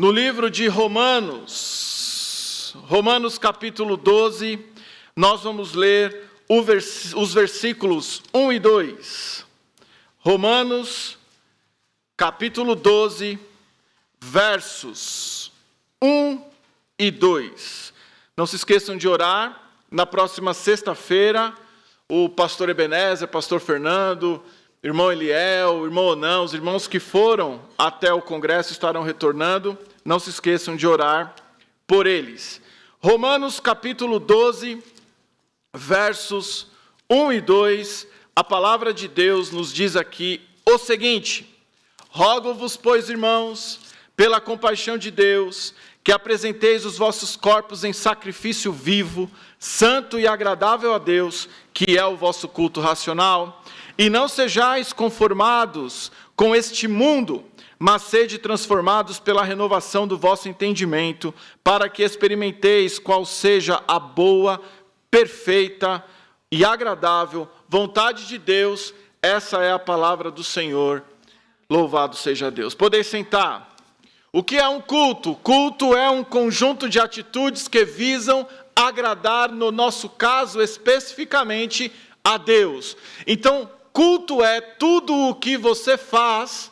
no livro de Romanos capítulo 12, nós vamos ler os versículos 1 e 2. Romanos capítulo 12, versos 1 e 2. Não se esqueçam de orar. Na próxima sexta-feira, o pastor Ebenezer, pastor Fernando, irmão Eliel, irmão Onão, os irmãos que foram até o congresso estarão retornando. Não se esqueçam de orar por eles. Romanos capítulo 12, versos 1 e 2, a palavra de Deus nos diz aqui o seguinte: rogo-vos, pois, irmãos, pela compaixão de Deus, que apresenteis os vossos corpos em sacrifício vivo, santo e agradável a Deus, que é o vosso culto racional, e não sejais conformados com este mundo, mas sede transformados pela renovação do vosso entendimento, para que experimenteis qual seja a boa, perfeita e agradável vontade de Deus. Essa é a palavra do Senhor. Louvado seja Deus. Podeis sentar. O que é um culto? Culto é um conjunto de atitudes que visam agradar, no nosso caso, especificamente, a Deus. Então, culto é tudo o que você faz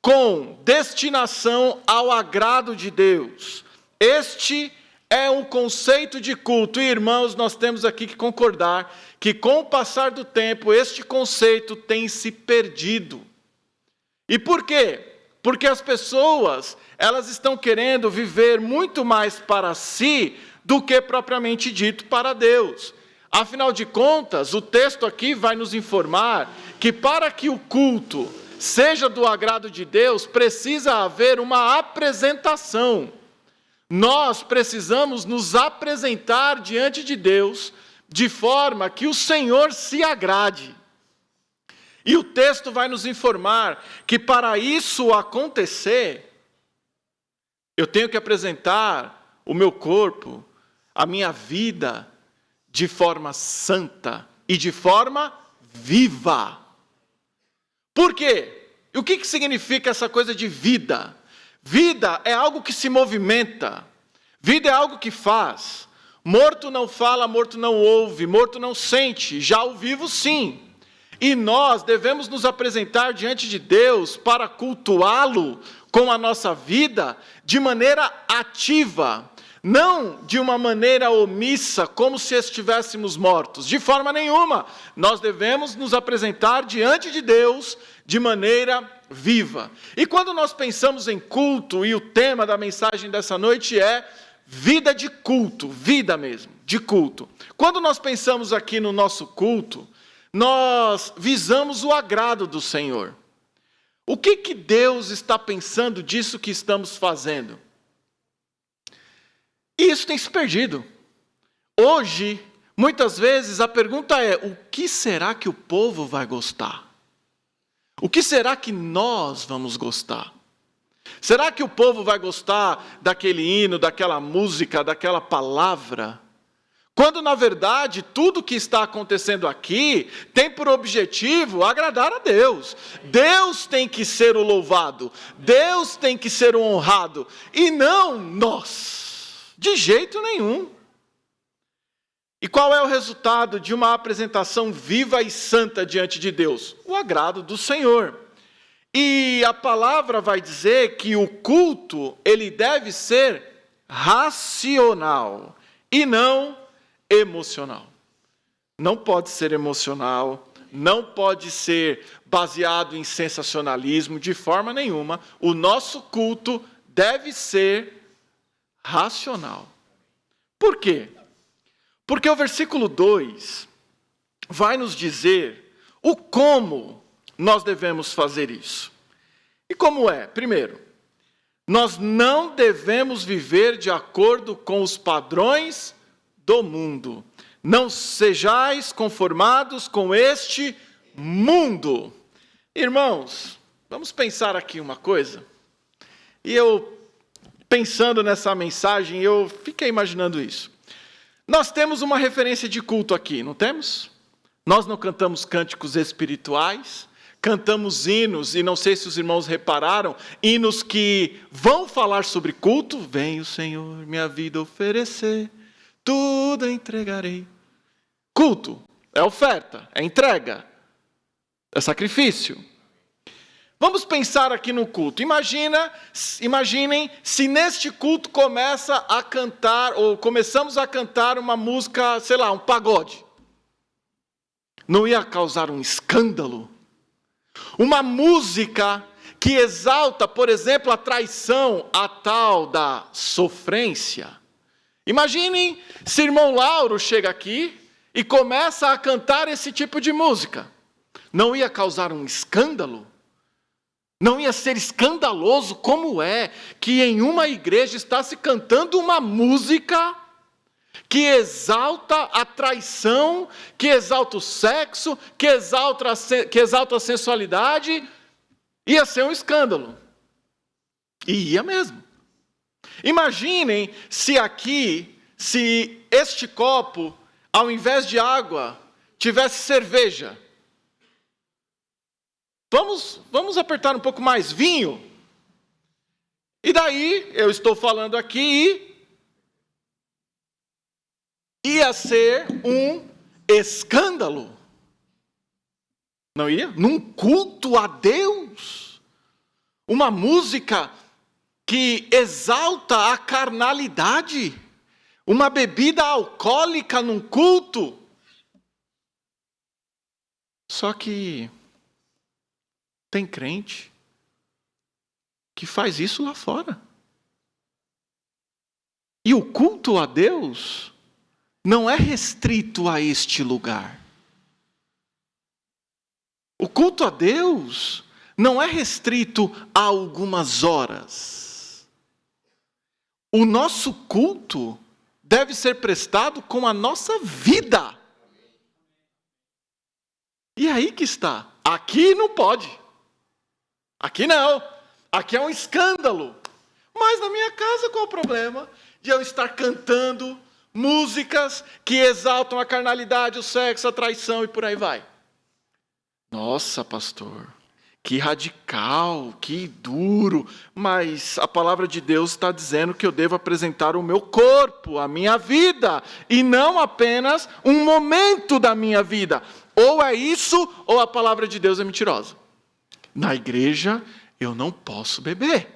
com destinação ao agrado de Deus. Este é um conceito de culto. E, irmãos, nós temos aqui que concordar que, com o passar do tempo, este conceito tem se perdido. E por quê? Porque as pessoas, elas estão querendo viver muito mais para si do que propriamente dito para Deus. Afinal de contas, o texto aqui vai nos informar que para que o culto seja do agrado de Deus, precisa haver uma apresentação. Nós precisamos nos apresentar diante de Deus de forma que o Senhor se agrade. E o texto vai nos informar que para isso acontecer, eu tenho que apresentar o meu corpo, a minha vida, de forma santa e de forma viva. Por quê? E o que significa essa coisa de vida? Vida é algo que se movimenta. Vida é algo que faz. Morto não fala, morto não ouve, morto não sente. Já o vivo, sim. E nós devemos nos apresentar diante de Deus para cultuá-lo com a nossa vida de maneira ativa, não de uma maneira omissa, como se estivéssemos mortos. De forma nenhuma. Nós devemos nos apresentar diante de Deus de maneira viva. E quando nós pensamos em culto, e o tema da mensagem dessa noite é vida de culto, vida mesmo, de culto. Quando nós pensamos aqui no nosso culto, nós visamos o agrado do Senhor. O que Deus está pensando disso que estamos fazendo? E isso tem se perdido. Hoje, muitas vezes, a pergunta é: o que será que o povo vai gostar? O que será que nós vamos gostar? Será que o povo vai gostar daquele hino, daquela música, daquela palavra? Quando, na verdade, tudo que está acontecendo aqui tem por objetivo agradar a Deus. Deus tem que ser o louvado, Deus tem que ser o honrado, e não nós, de jeito nenhum. E qual é o resultado de uma apresentação viva e santa diante de Deus? O agrado do Senhor. E a palavra vai dizer que o culto, ele deve ser racional e não emocional. Não pode ser emocional, não pode ser baseado em sensacionalismo, de forma nenhuma. O nosso culto deve ser racional. Por quê? Porque o versículo 2 vai nos dizer o como nós devemos fazer isso. E como é? Primeiro, nós não devemos viver de acordo com os padrões do mundo. Não sejais conformados com este mundo. Irmãos, vamos pensar aqui uma coisa. E eu, pensando nessa mensagem, eu fiquei imaginando isso. Nós temos uma referência de culto aqui, não temos? Nós não cantamos cânticos espirituais, cantamos hinos, e não sei se os irmãos repararam, hinos que vão falar sobre culto. Vem o Senhor minha vida oferecer, tudo entregarei. Culto é oferta, é entrega, é sacrifício. Vamos pensar aqui no culto. Imaginem se neste culto começa a cantar, ou começamos a cantar uma música, sei lá, um pagode. Não ia causar um escândalo? Uma música que exalta, por exemplo, a traição, a tal da sofrência. Imaginem se o irmão Lauro chega aqui e começa a cantar esse tipo de música. Não ia causar um escândalo? Não ia ser escandaloso como é que em uma igreja está se cantando uma música que exalta a traição, que exalta o sexo, que exalta a sensualidade? Ia ser um escândalo. E ia mesmo. Imaginem se este copo, ao invés de água, tivesse cerveja. Vamos apertar um pouco mais, vinho. E daí, eu estou falando aqui, ia ser um escândalo. Não ia? Num culto a Deus. Uma música que exalta a carnalidade. Uma bebida alcoólica num culto. Só que tem crente que faz isso lá fora. E o culto a Deus não é restrito a este lugar. O culto a Deus não é restrito a algumas horas. O nosso culto deve ser prestado com a nossa vida. E aí que está. Aqui não pode. Aqui não. Aqui é um escândalo. Mas na minha casa qual o problema de eu estar cantando músicas que exaltam a carnalidade, o sexo, a traição e por aí vai? Nossa, pastor, que radical, que duro. Mas a palavra de Deus está dizendo que eu devo apresentar o meu corpo, a minha vida, e não apenas um momento da minha vida. Ou é isso, ou a palavra de Deus é mentirosa. Na igreja, eu não posso beber.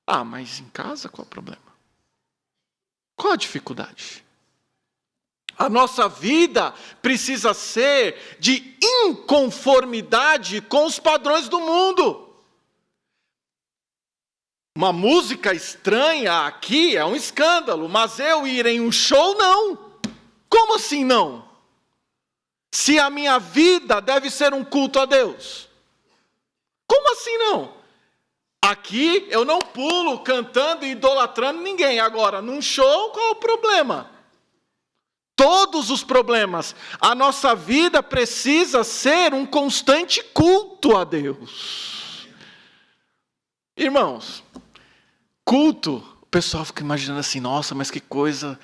Ah, mas em casa, qual é o problema? Qual a dificuldade? A nossa vida precisa ser de inconformidade com os padrões do mundo. Uma música estranha aqui é um escândalo, mas eu ir em um show, não. Como assim não? Se a minha vida deve ser um culto a Deus. Como assim não? Aqui eu não pulo cantando e idolatrando ninguém. Agora, num show, qual é o problema? Todos os problemas. A nossa vida precisa ser um constante culto a Deus. Irmãos, culto, o pessoal fica imaginando assim, nossa, mas que coisa.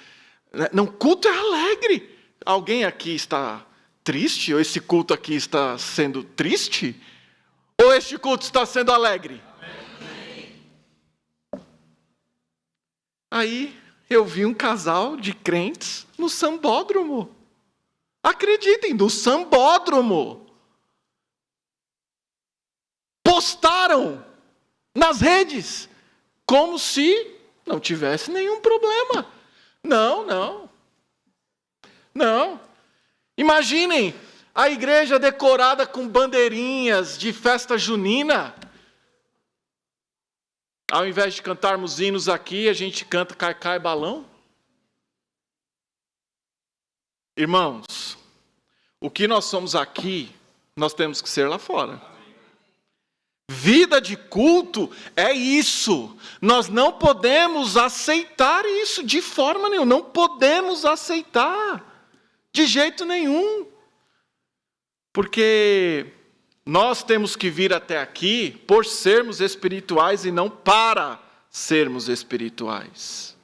Não, culto é alegre. Alguém aqui está triste? Ou esse culto aqui está sendo triste? Ou este culto está sendo alegre? Amém. Aí eu vi um casal de crentes no sambódromo. Acreditem, no sambódromo. Postaram nas redes como se não tivesse nenhum problema. Não. Imaginem a igreja decorada com bandeirinhas de festa junina. Ao invés de cantarmos hinos aqui, a gente canta Cai Balão. Irmãos, o que nós somos aqui, nós temos que ser lá fora. Vida de culto é isso. Nós não podemos aceitar isso de forma nenhuma. Não podemos aceitar de jeito nenhum. Porque nós temos que vir até aqui por sermos espirituais e não para sermos espirituais.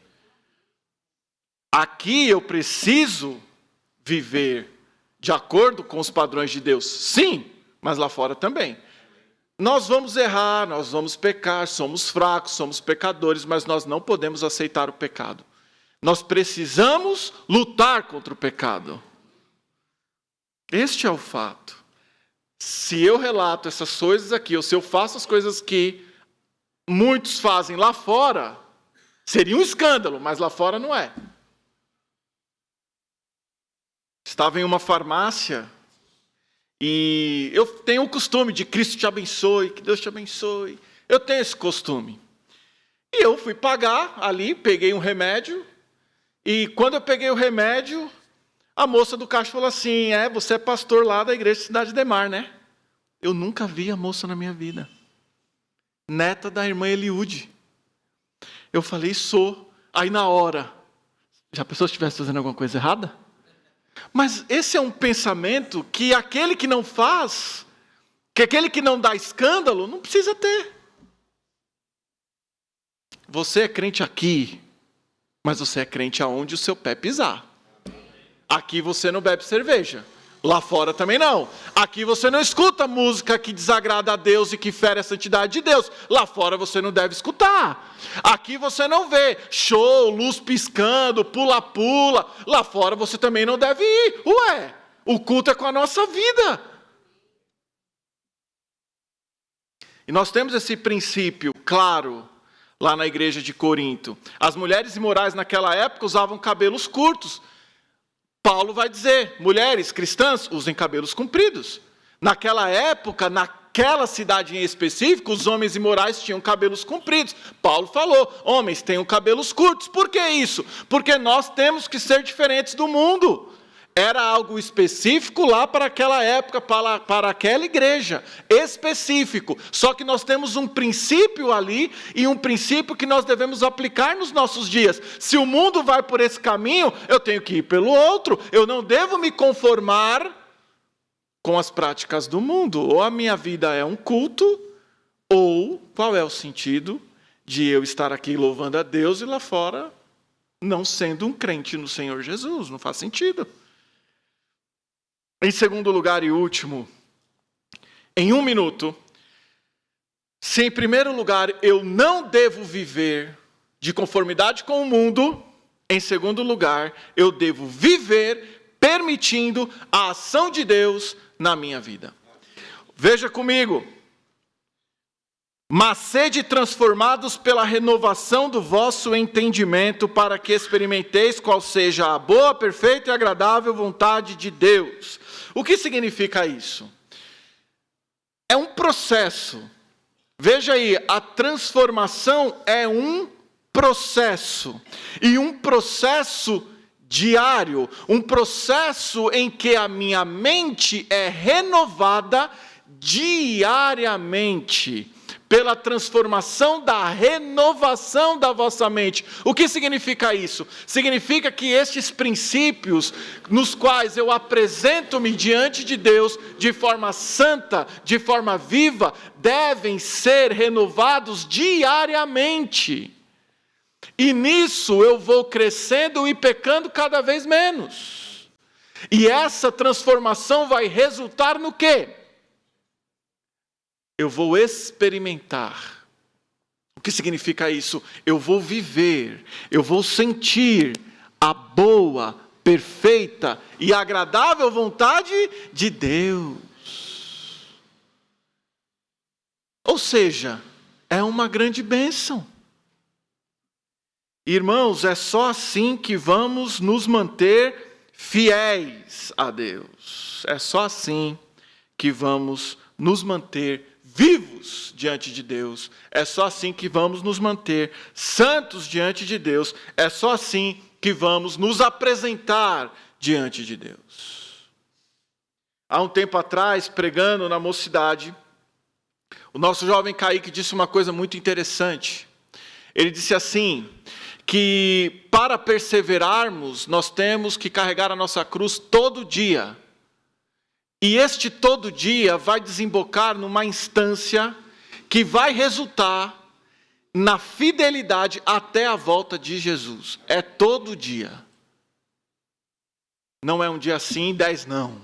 Aqui eu preciso viver de acordo com os padrões de Deus. Sim, mas lá fora também. Nós vamos errar, nós vamos pecar, somos fracos, somos pecadores, mas nós não podemos aceitar o pecado. Nós precisamos lutar contra o pecado. Este é o fato. Se eu relato essas coisas aqui, ou se eu faço as coisas que muitos fazem lá fora, seria um escândalo, mas lá fora não é. Estava em uma farmácia e eu tenho o costume de Cristo te abençoe, que Deus te abençoe. Eu tenho esse costume. E eu fui pagar ali, peguei um remédio, e quando eu peguei o remédio, a moça do caixa falou assim, você é pastor lá da igreja de Cidade Ademar, né? Eu nunca vi a moça na minha vida. Neta da irmã Eliude. Eu falei, sou. Aí na hora, já pensou se estivesse fazendo alguma coisa errada? Mas esse é um pensamento que aquele que não faz, que aquele que não dá escândalo, não precisa ter. Você é crente aqui, mas você é crente aonde o seu pé pisar. Aqui você não bebe cerveja. Lá fora também não. Aqui você não escuta música que desagrada a Deus e que fere a santidade de Deus. Lá fora você não deve escutar. Aqui você não vê show, luz piscando, pula-pula. Lá fora você também não deve ir. Ué, o culto é com a nossa vida. E nós temos esse princípio claro lá na igreja de Corinto. As mulheres imorais naquela época usavam cabelos curtos. Paulo vai dizer, mulheres cristãs usem cabelos compridos. Naquela época, naquela cidade em específico, os homens imorais tinham cabelos compridos. Paulo falou, homens tenham cabelos curtos. Por que isso? Porque nós temos que ser diferentes do mundo. Era algo específico lá para aquela época, para aquela igreja, específico. Só que nós temos um princípio ali, e um princípio que nós devemos aplicar nos nossos dias. Se o mundo vai por esse caminho, eu tenho que ir pelo outro. Eu não devo me conformar com as práticas do mundo. Ou a minha vida é um culto, ou qual é o sentido de eu estar aqui louvando a Deus e lá fora não sendo um crente no Senhor Jesus? Não faz sentido. Em segundo lugar e último, em 1 minuto, se em primeiro lugar eu não devo viver de conformidade com o mundo, em segundo lugar, eu devo viver permitindo a ação de Deus na minha vida. Veja comigo. Mas sede transformados pela renovação do vosso entendimento, para que experimenteis qual seja a boa, perfeita e agradável vontade de Deus. O que significa isso? É um processo. Veja aí, a transformação é um processo. E um processo diário. Um processo em que a minha mente é renovada diariamente. Pela transformação da renovação da vossa mente. O que significa isso? Significa que estes princípios, nos quais eu apresento-me diante de Deus, de forma santa, de forma viva, devem ser renovados diariamente. E nisso eu vou crescendo e pecando cada vez menos. E essa transformação vai resultar no quê? Eu vou experimentar. O que significa isso? Eu vou viver, eu vou sentir a boa, perfeita e agradável vontade de Deus. Ou seja, é uma grande bênção. Irmãos, é só assim que vamos nos manter fiéis a Deus. É só assim que vamos nos manter vivos diante de Deus. É só assim que vamos nos manter santos diante de Deus. É só assim que vamos nos apresentar diante de Deus. Há um tempo atrás, pregando na mocidade, o nosso jovem Kaique disse uma coisa muito interessante. Ele disse assim, que para perseverarmos, nós temos que carregar a nossa cruz todo dia. E este todo dia vai desembocar numa instância que vai resultar na fidelidade até a volta de Jesus. É todo dia. Não é um dia sim, 10 não.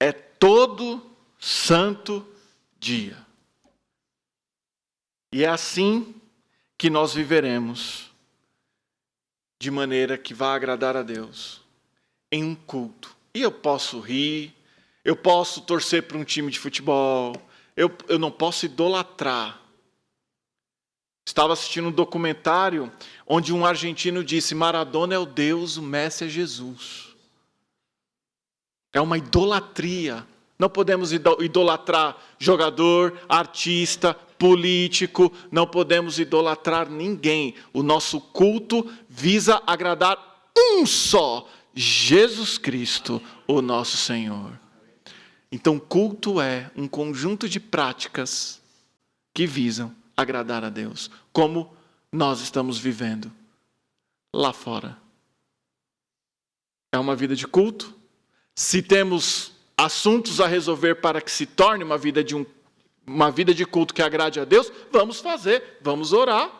É todo santo dia. E é assim que nós viveremos, de maneira que vá agradar a Deus, em um culto. E eu posso rir, eu posso torcer para um time de futebol, eu não posso idolatrar. Estava assistindo um documentário onde um argentino disse: Maradona é o Deus, o Messi é Jesus. É uma idolatria. Não podemos idolatrar jogador, artista, político, não podemos idolatrar ninguém. O nosso culto visa agradar um só, Jesus Cristo, o nosso Senhor. Então, culto é um conjunto de práticas que visam agradar a Deus, como nós estamos vivendo lá fora. É uma vida de culto. Se temos assuntos a resolver para que se torne uma vida de culto que agrade a Deus, vamos fazer, vamos orar.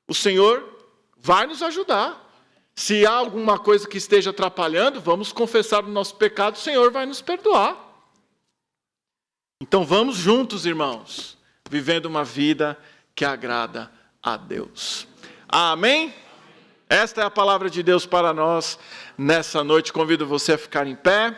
O Senhor vai nos ajudar. Se há alguma coisa que esteja atrapalhando, vamos confessar o nosso pecado, o Senhor vai nos perdoar. Então vamos juntos, irmãos, vivendo uma vida que agrada a Deus. Amém? Esta é a palavra de Deus para nós nessa noite. Convido você a ficar em pé.